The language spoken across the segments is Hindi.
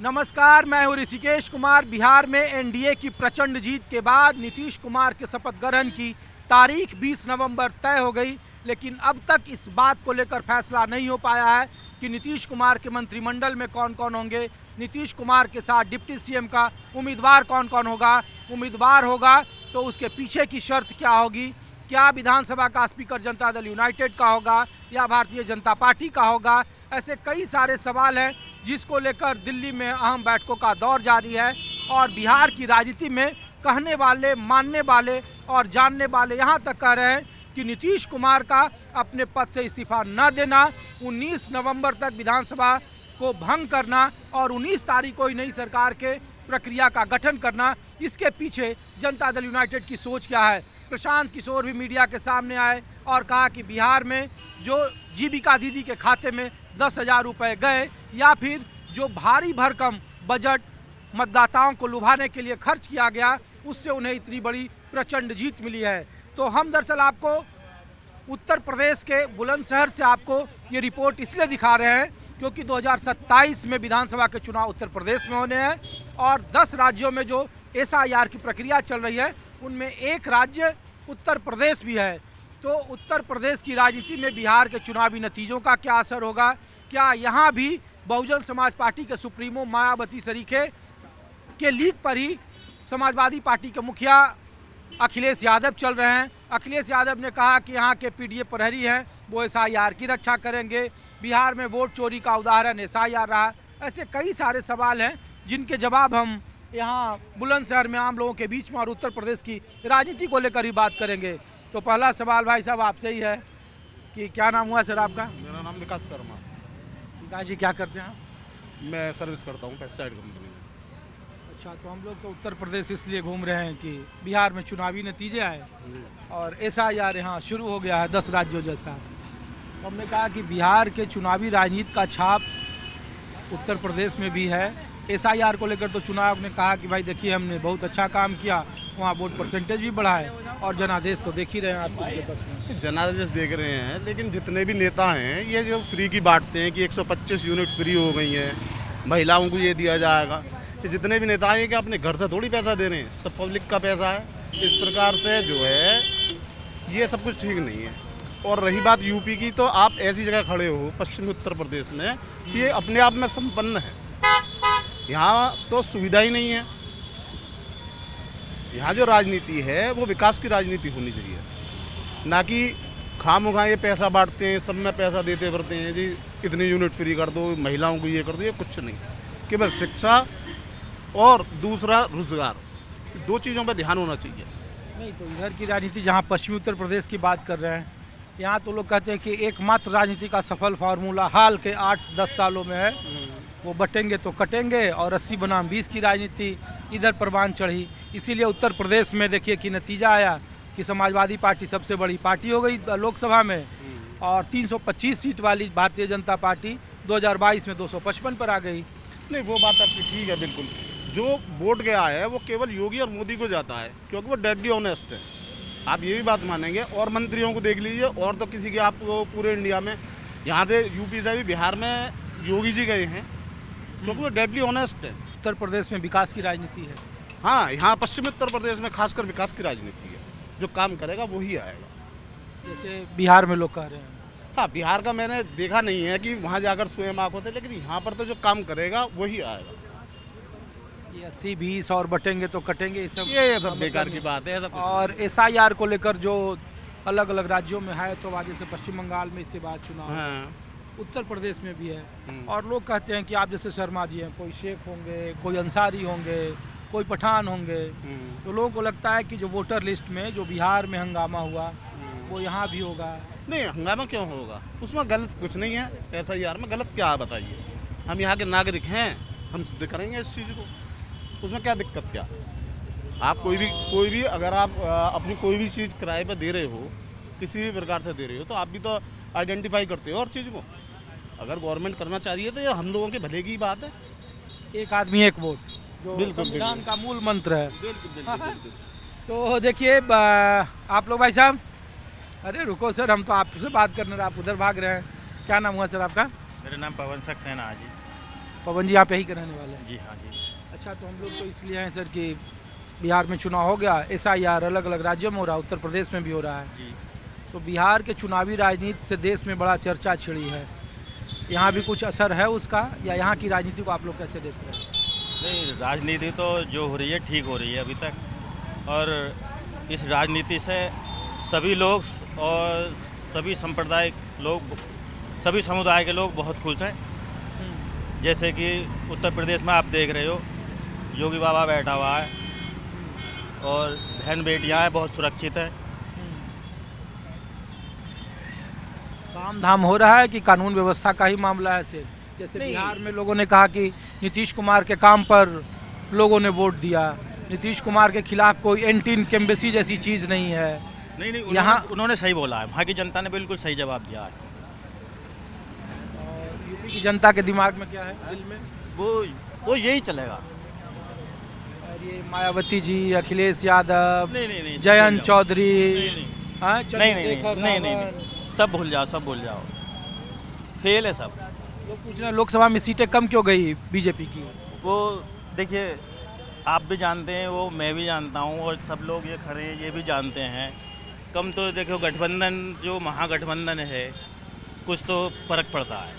नमस्कार, मैं हूँ ऋषिकेश कुमार। बिहार में एनडीए की प्रचंड जीत के बाद नीतीश कुमार के शपथ ग्रहण की तारीख 20 नवंबर तय हो गई, लेकिन अब तक इस बात को लेकर फैसला नहीं हो पाया है कि नीतीश कुमार के मंत्रिमंडल में कौन कौन होंगे, नीतीश कुमार के साथ डिप्टी सीएम का उम्मीदवार कौन कौन होगा, उम्मीदवार होगा तो उसके पीछे की शर्त क्या होगी, क्या विधानसभा का स्पीकर जनता दल यूनाइटेड का होगा या भारतीय जनता पार्टी का होगा। ऐसे कई सारे सवाल हैं जिसको लेकर दिल्ली में अहम बैठकों का दौर जारी है और बिहार की राजनीति में कहने वाले, मानने वाले और जानने वाले यहाँ तक कह रहे हैं कि नीतीश कुमार का अपने पद से इस्तीफा न देना, 19 नवंबर तक विधानसभा को भंग करना और 19 तारीख को ही नई सरकार के प्रक्रिया का गठन करना, इसके पीछे जनता दल यूनाइटेड की सोच क्या है। प्रशांत किशोर भी मीडिया के सामने आए और कहा कि बिहार में जो जीविका दीदी के खाते में 10,000 रुपये गए या फिर जो भारी भरकम बजट मतदाताओं को लुभाने के लिए खर्च किया गया, उससे उन्हें इतनी बड़ी प्रचंड जीत मिली है। तो हम दरअसल आपको उत्तर प्रदेश के बुलंदशहर से आपको ये रिपोर्ट इसलिए दिखा रहे हैं क्योंकि 2027 में विधानसभा के चुनाव उत्तर प्रदेश में होने हैं और 10 राज्यों में जो SIR की प्रक्रिया चल रही है उनमें एक राज्य उत्तर प्रदेश भी है। तो उत्तर प्रदेश की राजनीति में बिहार के चुनावी नतीजों का क्या असर होगा, क्या यहाँ भी बहुजन समाज पार्टी के सुप्रीमो मायावती शरीके के लीक पर ही समाजवादी पार्टी के मुखिया अखिलेश यादव चल रहे हैं। अखिलेश यादव ने कहा कि यहाँ के PDA प्रहरी हैं वो SIR की रक्षा करेंगे, बिहार में वोट चोरी का उदाहरण SIR रहा। ऐसे कई सारे सवाल हैं जिनके जवाब हम यहाँ बुलंदशहर में आम लोगों के बीच में और उत्तर प्रदेश की राजनीति को लेकर ही बात करेंगे। तो पहला सवाल भाई साहब आपसे ही है कि क्या नाम हुआ सर आपका? मेरा नाम विकास शर्मा। विकास जी क्या करते हैं? मैं सर्विस करता हूँ पेस्टिसाइड कंपनी में। अच्छा, तो हम लोग तो उत्तर प्रदेश इसलिए घूम रहे हैं कि बिहार में चुनावी नतीजे आए और SIR यहाँ शुरू हो गया है 10 राज्यों जैसा। तो हमने कहा कि बिहार के चुनावी राजनीति का छाप उत्तर प्रदेश में भी है। SIR को लेकर तो चुनाव ने कहा कि भाई देखिए हमने बहुत अच्छा काम किया, वहाँ वोट परसेंटेज भी बढ़ा है और जनादेश तो देख ही रहे हैं आपके। जनादेश देख रहे हैं, लेकिन जितने भी नेता हैं ये जो फ्री की बांटते हैं कि 125 यूनिट फ्री हो गई हैं, महिलाओं को ये दिया जाएगा, कि जितने भी नेता हैं कि अपने घर से थोड़ी पैसा दे रहे हैं, सब पब्लिक का पैसा है। इस प्रकार से जो है ये सब कुछ ठीक नहीं है। और रही बात यूपी की, तो आप ऐसी जगह खड़े हो पश्चिमी उत्तर प्रदेश में कि ये अपने आप में संपन्न है, यहाँ तो सुविधा ही नहीं है। यहाँ जो राजनीति है वो विकास की राजनीति होनी चाहिए, ना कि खामोखा ये पैसा बांटते हैं, सब में पैसा देते फिरते हैं जी इतनी यूनिट फ्री कर दो, महिलाओं को ये कर दो, ये कुछ नहीं। केवल शिक्षा और दूसरा रोजगार, 2 चीज़ों पर ध्यान होना चाहिए। नहीं तो इधर की राजनीति जहाँ पश्चिमी उत्तर प्रदेश की बात कर रहे हैं, यहाँ तो लोग कहते हैं कि एकमात्र राजनीति का सफल फार्मूला हाल के 8-10 सालों में है, वो बटेंगे तो कटेंगे और 80 बनाम 20 की राजनीति इधर परवान चढ़ी। इसीलिए उत्तर प्रदेश में देखिए कि नतीजा आया कि समाजवादी पार्टी सबसे बड़ी पार्टी हो गई लोकसभा में और 325 सीट वाली भारतीय जनता पार्टी 2022 में 255 पर आ गई। नहीं, वो बात आपकी ठीक है बिल्कुल। जो वोट गया है वो केवल योगी और मोदी को जाता है क्योंकि वो डेडली ऑनेस्ट है। आप ये भी बात मानेंगे। और मंत्रियों को देख लीजिए, और तो किसी के आपको पूरे इंडिया में, यहाँ से यूपी से भी बिहार में योगी जी गए हैं क्योंकि वो डेडली ऑनेस्ट है। उत्तर प्रदेश में विकास की राजनीति है। हाँ, यहाँ पश्चिमी उत्तर प्रदेश में खासकर विकास की राजनीति है। जो काम करेगा वही आएगा, जैसे बिहार में लोग कह रहे हैं। हाँ, बिहार का मैंने देखा नहीं है कि वहाँ जाकर स्वयं आँख होते, लेकिन यहाँ पर तो जो काम करेगा वही आएगा। ये 80-20 और बटेंगे तो कटेंगे, ये सब बेकार की बात है। और SIR को लेकर जो अलग अलग राज्यों में है, तो आज जैसे पश्चिम बंगाल में इसके बाद चुनाव, हाँ। उत्तर प्रदेश में भी है और लोग कहते हैं कि आप जैसे शर्मा जी हैं, कोई शेख होंगे, कोई अंसारी होंगे, कोई पठान होंगे, तो लोगों को लगता है कि जो वोटर लिस्ट में जो बिहार में हंगामा हुआ वो यहाँ भी होगा। नहीं, हंगामा क्यों होगा? उसमें गलत कुछ नहीं है। SIR में गलत क्या है बताइए? हम यहाँ के नागरिक हैं, हम सिद्ध करेंगे इस चीज़ को, उसमें क्या दिक्कत क्या? आप कोई भी अगर आप अपनी कोई भी चीज़ किराए पर दे रहे हो, किसी भी प्रकार से दे रहे हो, तो आप भी तो आइडेंटिफाई करते हो और चीज़ को। अगर गवर्नमेंट करना चाह रही है तो ये हम लोगों के भले की बात है। एक आदमी एक वोट, जो संविधान का मूल मंत्र है। बिल्कुल। तो देखिए आप लोग भाई साहब, अरे रुको सर, हम तो आपसे बात करने रहे, आप उधर भाग रहे हैं। क्या नाम हुआ सर आपका? मेरा नाम पवन सक्सेना है जी। पवन जी आप यही के रहने वाले हैं? जी हाँ जी। अच्छा, तो हम लोग तो इसलिए हैं सर कि बिहार में चुनाव हो गया, SIR अलग अलग राज्यों में हो रहा है, उत्तर प्रदेश में भी हो रहा है, जी तो बिहार के चुनावी राजनीति से देश में बड़ा चर्चा छिड़ी है। यहाँ भी कुछ असर है उसका, या यहाँ की राजनीति को आप लोग कैसे देख रहे हैं? नहीं, राजनीति तो जो हो रही है ठीक हो रही है अभी तक, और इस राजनीति से सभी लोग और सभी सांप्रदायिक लोग, सभी समुदाय के लोग बहुत खुश हैं। जैसे कि उत्तर प्रदेश में आप देख रहे हो, योगी बाबा बैठा हुआ है और बहन बेटियां हैं, बहुत सुरक्षित हैं। काम धाम हो रहा है कि कानून व्यवस्था का ही मामला है सिर्फ? जैसे नहीं। बिहार में लोगों ने कहा कि नीतीश कुमार के काम पर लोगों ने वोट दिया, नीतीश कुमार के खिलाफ कोई एंटी इनकम्बेंसी जैसी चीज़ नहीं है। नहीं, यहाँ उन्होंने सही बोला है, वहाँ की जनता ने बिल्कुल सही जवाब दिया है। और यूपी की जनता के दिमाग में क्या है, दिल में? वो यही चलेगा। और ये मायावती जी, अखिलेश यादव, नहीं, जयंत चौधरी, हाँ, नहीं, चंद्रशेखर नहीं, रावत, सब भूल जाओ, फेल है सब। लोग पूछ रहे हैं लोकसभा में सीटें कम क्यों गई बीजेपी की? वो देखिए, आप भी जानते हैं, वो मैं भी जानता हूँ, और सब लोग ये खड़े हैं ये भी जानते हैं। कम तो देखो, गठबंधन जो महागठबंधन है, कुछ तो फर्क पड़ता है।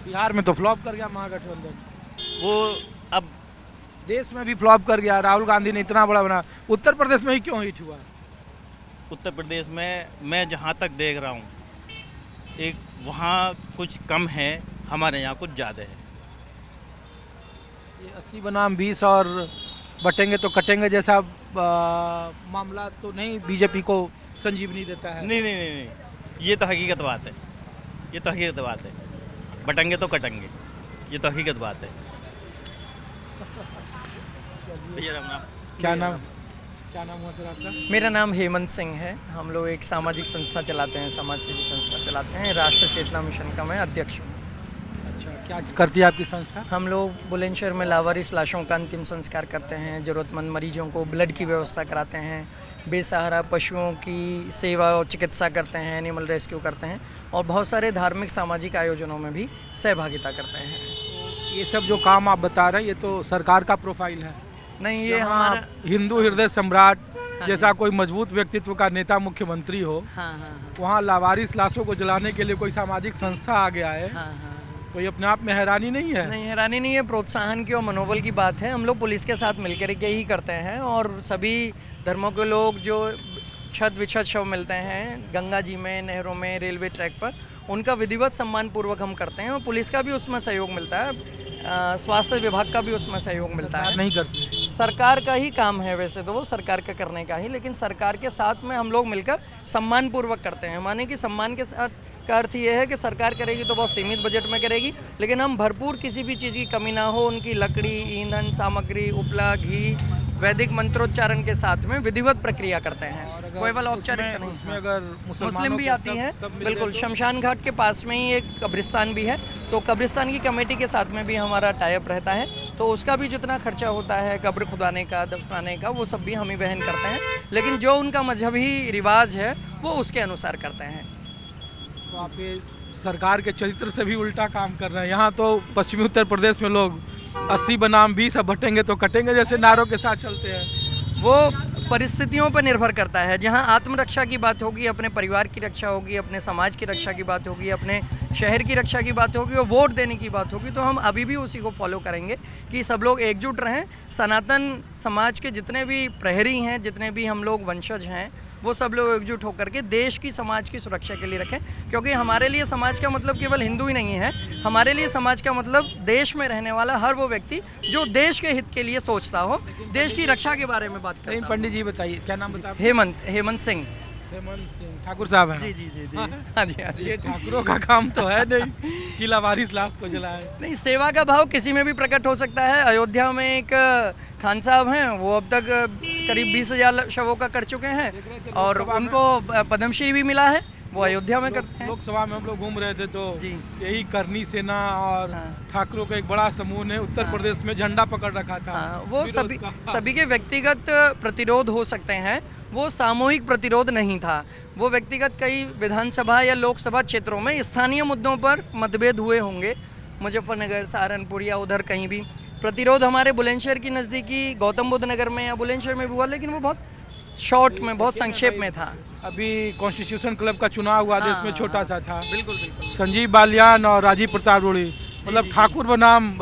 बिहार में तो फ्लॉप कर गया महागठबंधन, वो अब देश में भी फ्लॉप कर गया, राहुल गांधी ने इतना बड़ा बना, उत्तर प्रदेश में ही क्यों हिट हुआ? उत्तर प्रदेश में मैं जहाँ तक देख रहा हूँ, एक वहाँ कुछ कम है, हमारे यहाँ कुछ ज़्यादा है। ये 80 बनाम 20 और बटेंगे तो कटेंगे जैसा मामला तो नहीं बीजेपी को संजीवनी देता है? नहीं, ये तो हकीकत बात है, बटेंगे तो कटेंगे, ये तो हकीकत बात है। भैया राम राम। क्या नाम हुआ सर आपका? मेरा नाम हेमंत सिंह है। हम लोग एक सामाजिक संस्था चलाते हैं, समाज सेवी संस्था चलाते हैं, राष्ट्र चेतना मिशन का मैं अध्यक्ष हूँ। अच्छा, क्या करती है आपकी संस्था? हम लोग बुलंदशहर में लावारिस लाशों का अंतिम संस्कार करते हैं, ज़रूरतमंद मरीजों को ब्लड की व्यवस्था कराते हैं, बेसहारा पशुओं की सेवा और चिकित्सा करते हैं, एनिमल रेस्क्यू करते हैं, और बहुत सारे धार्मिक सामाजिक आयोजनों में भी सहभागिता करते हैं। ये सब जो काम आप बता रहे हैं ये तो सरकार का प्रोफाइल है? नहीं, ये जहाँ हमारा हिंदू हृदय सम्राट हाँ जैसा जी। कोई मजबूत व्यक्तित्व का नेता मुख्यमंत्री हो, हाँ, वहाँ लावारिस लाशों को जलाने के लिए कोई सामाजिक संस्था आ गया है, तो ये अपने आप में हैरानी नहीं है? नहीं, हैरानी नहीं है, प्रोत्साहन की और मनोबल की बात है। हम लोग पुलिस के साथ मिलकर के ही करते हैं, और सभी धर्मों के लोग जो छत विछत शव मिलते हैं गंगा जी में, नहरों में, रेलवे ट्रैक पर, उनका विधिवत सम्मान पूर्वक हम करते हैं, और पुलिस का भी उसमें सहयोग मिलता है, स्वास्थ्य विभाग का भी उसमें सहयोग मिलता है। नहीं करती? सरकार का ही काम है वैसे तो, वो सरकार का करने का ही, लेकिन सरकार के साथ में हम लोग मिलकर सम्मान पूर्वक करते हैं। माने कि सम्मान के साथ का अर्थ ये है कि सरकार करेगी तो बहुत सीमित बजट में करेगी, लेकिन हम भरपूर किसी भी चीज़ की कमी ना हो, उनकी लकड़ी, ईंधन सामग्री, उपला, घी, वैदिक मंत्रोच्चारण के साथ में विधिवत प्रक्रिया करते हैं। केवल औपचारिकता नहीं, उसमें अगर मुस्लिम भी आती हैं, बिल्कुल। शमशान घाट के पास में ही एक कब्रिस्तान भी है, तो कब्रिस्तान की कमेटी के साथ में भी हमारा टाइप रहता है, तो उसका भी जितना खर्चा होता है कब्र खुदाने का, दफनाने का, वो सब भी हम ही वहन करते हैं, लेकिन जो उनका मजहबी रिवाज है वो उसके अनुसार करते हैं। तो आप ये सरकार के चरित्र से भी उल्टा काम कर रहे हैं। यहाँ तो पश्चिमी उत्तर प्रदेश में लोग 80 बनाम 20 अब बटेंगे तो कटेंगे जैसे नारों के साथ चलते हैं। वो परिस्थितियों पर निर्भर करता है। जहाँ आत्मरक्षा की बात होगी, अपने परिवार की रक्षा होगी, अपने समाज की रक्षा की बात होगी, अपने शहर की रक्षा की बात होगी और वोट देने की बात होगी, तो हम अभी भी उसी को फॉलो करेंगे कि सब लोग एकजुट रहें। सनातन समाज के जितने भी प्रहरी हैं, जितने भी हम लोग वंशज हैं, वो सब लोग एकजुट होकर के देश की, समाज की सुरक्षा के लिए रखें, क्योंकि हमारे लिए समाज का मतलब केवल हिंदू ही नहीं है। हमारे लिए समाज का मतलब देश में रहने वाला हर वो व्यक्ति जो देश के हित के लिए सोचता हो, देश की रक्षा के बारे में बात करता हो। पंडित जी बताइए, क्या नाम बताया? हेमंत सिंह। हेमंत सिंह ठाकुर साहब हैं? जी जी जी जी। हाँ। हाँ जी, हाँ जी। ये ठाकुरों का काम तो है नहीं कि लावारिस लाश को जलाए। नहीं, सेवा का भाव किसी में भी प्रकट हो सकता है। अयोध्या में एक खान साहब हैं, वो अब तक करीब 20,000 शवों का कर चुके हैं, और उनको पद्मश्री भी मिला है, वो अयोध्या में करते हैं। लोकसभा में हम लोग घूम रहे थे तो जी। यही करनी सेना और हाँ। ठाकुरों का एक बड़ा समूह ने उत्तर हाँ। प्रदेश में झंडा पकड़ रखा था। हाँ, वो विरोध का। सभी के व्यक्तिगत प्रतिरोध हो सकते हैं, वो सामूहिक प्रतिरोध नहीं था। वो व्यक्तिगत कई विधानसभा या लोकसभा क्षेत्रों में स्थानीय मुद्दों पर मतभेद हुए होंगे, मुजफ्फरनगर, सहारनपुर या उधर कहीं भी। प्रतिरोध हमारे बुलंदशहर की नज़दीकी गौतम बुद्ध नगर में या बुलंदशहर में भी हुआ, लेकिन वो बहुत शॉर्ट में, बहुत संक्षेप में था। अभी कॉन्स्टिट्यूशन क्लब का चुनाव हुआ, देश में हाँ, छोटा सा था। बिल्कुल बिल्कुल। संजीव बालियान और राजीव प्रताप रूड़ी, मतलब ठाकुर बनाम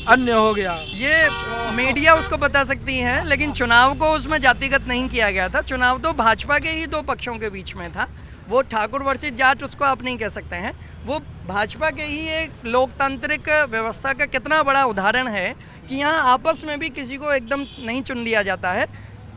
अन्य हो गया। ये मीडिया उसको बता सकती है, लेकिन चुनाव को उसमें जातिगत नहीं किया गया था। चुनाव तो भाजपा के ही दो पक्षों के बीच में था। वो ठाकुर वर्सेस जाट उसको आप नहीं कह सकते हैं। वो भाजपा के ही एक लोकतांत्रिक व्यवस्था का कितना बड़ा उदाहरण है कि यहाँ आपस में भी किसी को एकदम नहीं चुन दिया जाता है।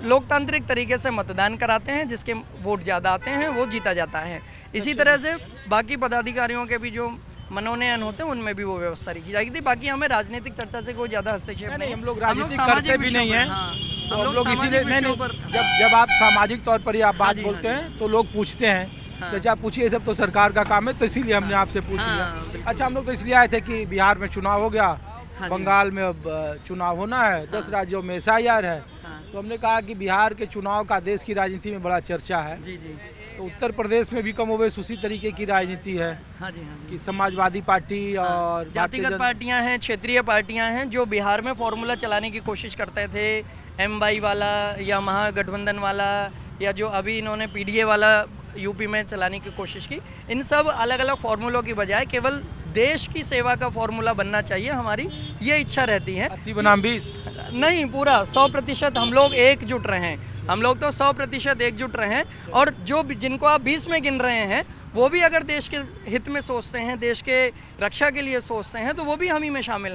लोकतांत्रिक तरीके से मतदान कराते हैं, जिसके वोट ज़्यादा आते हैं वो जीता जाता है। इसी तरह से बाकी पदाधिकारियों के भी जो मनोनयन होते हैं उनमें भी वो व्यवस्था रखी जाएगी थी। बाकी हमें राजनीतिक चर्चा से कोई ज़्यादा हस्तक्षेप नहीं, हम लोग हम राजनीति सामाजिक करते भी विषयों नहीं पर, हैं। हाँ, तो हम हम लोग सामाजिक इसीलिए विषयों नहीं, पर, जब आप सामाजिक तौर पर ही आप बात जी, बोलते हाँ हैं तो लोग पूछते हैं। हाँ। जैसे आप पूछिए, सब तो सरकार का काम है, तो इसीलिए हमने आपसे पूछ हाँ, लिया। बिल्कुल। अच्छा, हम लोग तो इसलिए आए थे कि बिहार में चुनाव हो गया, हाँ जी। बंगाल में अब चुनाव होना है, 10 राज्यों में SIR है। हाँ। तो हमने कहा कि बिहार के चुनाव का देश की राजनीति में बड़ा चर्चा है। जी जी, तो उत्तर प्रदेश में भी कमोबेश उसी तरीके की राजनीति है हाँ जी, हाँ जी। कि समाजवादी पार्टी और भारतीय जातिगत जन- पार्टियां हैं, क्षेत्रीय पार्टियां हैं जो बिहार में फॉर्मूला चलाने की कोशिश करते थे। MY वाला या महागठबंधन वाला, या जो अभी इन्होंने PDA वाला यूपी में चलाने की कोशिश की। इन सब अलग अलग फार्मूलों की बजाय केवल देश की सेवा का फार्मूला बनना चाहिए, हमारी ये इच्छा रहती है। 80 बनाम 20। नहीं, पूरा 100% हम लोग एकजुट रहें। हम लोग तो 100% एकजुट रहें, और जो जिनको आप 20 में गिन रहे हैं वो भी अगर देश के हित में सोचते हैं, देश के रक्षा के लिए सोचते हैं, तो वो भी हम ही में शामिल हैं।